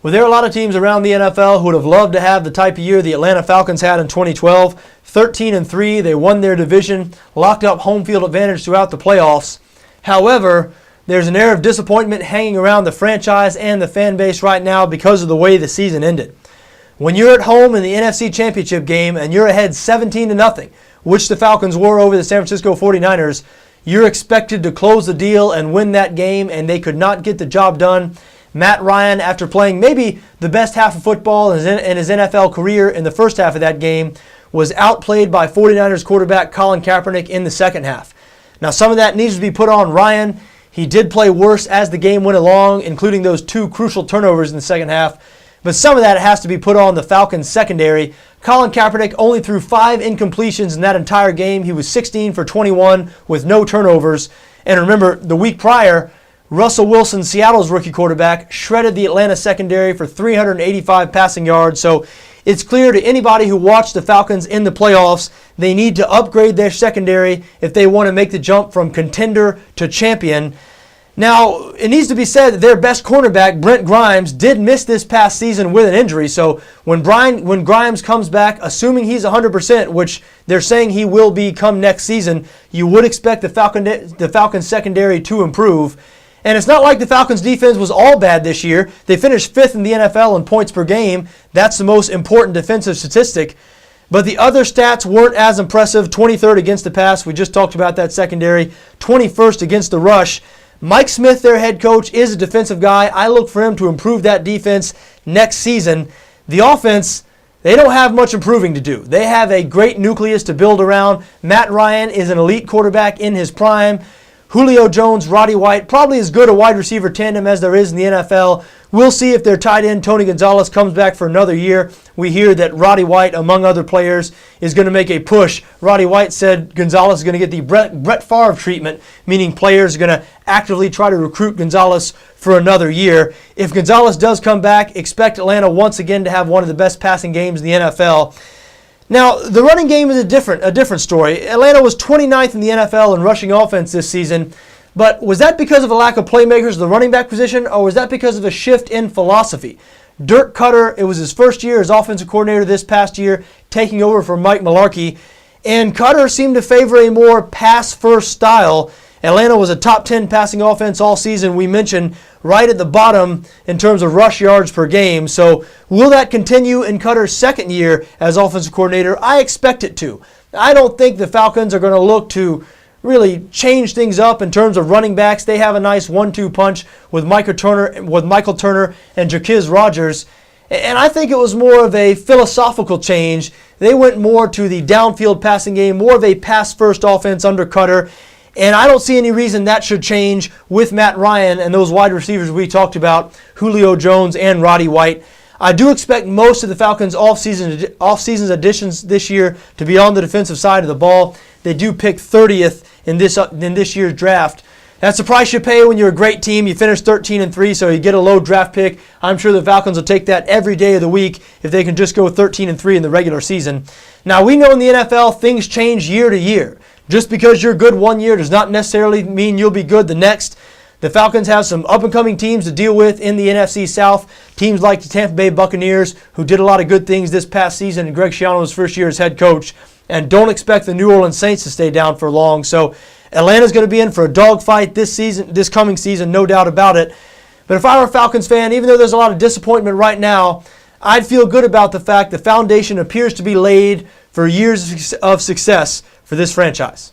Well, there are a lot of teams around the NFL who would have loved to have the type of year the Atlanta Falcons had in 2012. 13-3, they won their division, locked up home field advantage throughout the playoffs. However, there's an air of disappointment hanging around the franchise and the fan base right now because of the way the season ended. When you're at home in the NFC Championship game and you're ahead 17-0, which the Falcons were over the San Francisco 49ers, you're expected to close the deal and win that game, and they could not get the job done. Matt Ryan, after playing maybe the best half of football in his NFL career in the first half of that game, was outplayed by 49ers quarterback Colin Kaepernick in the second half. Now, some of that needs to be put on Ryan. He did play worse as the game went along, including those 2 crucial turnovers in the second half. But some of that has to be put on the Falcons secondary. Colin Kaepernick only threw 5 incompletions in that entire game. He was 16 for 21 with no turnovers. And remember, the week prior, Russell Wilson, Seattle's rookie quarterback, shredded the Atlanta secondary for 385 passing yards. So it's clear to anybody who watched the Falcons in the playoffs, they need to upgrade their secondary if they want to make the jump from contender to champion. Now, it needs to be said that their best cornerback, Brent Grimes, did miss this past season with an injury. So when Grimes comes back, assuming he's 100%, which they're saying he will be come next season, you would expect the Falcons secondary to improve. And it's not like the Falcons defense was all bad this year. They finished 5th in the NFL in points per game. That's the most important defensive statistic. But the other stats weren't as impressive. 23rd against the pass. We just talked about that secondary. 21st against the rush. Mike Smith, their head coach, is a defensive guy. I look for him to improve that defense next season. The offense, they don't have much improving to do. They have a great nucleus to build around. Matt Ryan is an elite quarterback in his prime. Julio Jones, Roddy White, probably as good a wide receiver tandem as there is in the NFL. We'll see if their tight end, Tony Gonzalez, comes back for another year. We hear that Roddy White, among other players, is going to make a push. Roddy White said Gonzalez is going to get the Brett Favre treatment, meaning players are going to actively try to recruit Gonzalez for another year. If Gonzalez does come back, expect Atlanta once again to have one of the best passing games in the NFL. Now, the running game is a different story. Atlanta was 29th in the NFL in rushing offense this season, but was that because of a lack of playmakers at the running back position, or was that because of a shift in philosophy? Dirk Cutter, it was his first year as offensive coordinator this past year, taking over for Mike Mularkey, and Cutter seemed to favor a more pass-first style. Atlanta was a top 10 passing offense all season. We mentioned right at the bottom in terms of rush yards per game. So will that continue in Cutter's second year as offensive coordinator? I expect it to. I don't think the Falcons are going to look to really change things up in terms of running backs. They have a nice 1-2 punch with Michael Turner and Jaquiz Rodgers. And I think it was more of a philosophical change. They went more to the downfield passing game, more of a pass-first offense under Cutter. And I don't see any reason that should change with Matt Ryan and those wide receivers we talked about, Julio Jones and Roddy White. I do expect most of the Falcons' off-season additions this year to be on the defensive side of the ball. They do pick 30th in this year's draft. That's the price you pay when you're a great team. You finish 13-3, so you get a low draft pick. I'm sure the Falcons will take that every day of the week if they can just go 13-3 in the regular season. Now, we know in the NFL things change year to year. Just because you're good one year does not necessarily mean you'll be good the next. The Falcons have some up-and-coming teams to deal with in the NFC South. Teams like the Tampa Bay Buccaneers, who did a lot of good things this past season in Greg Schiano's first year as head coach. And don't expect the New Orleans Saints to stay down for long. So Atlanta's going to be in for a dogfight this coming season, no doubt about it. But if I were a Falcons fan, even though there's a lot of disappointment right now, I'd feel good about the fact the foundation appears to be laid for years of success for this franchise.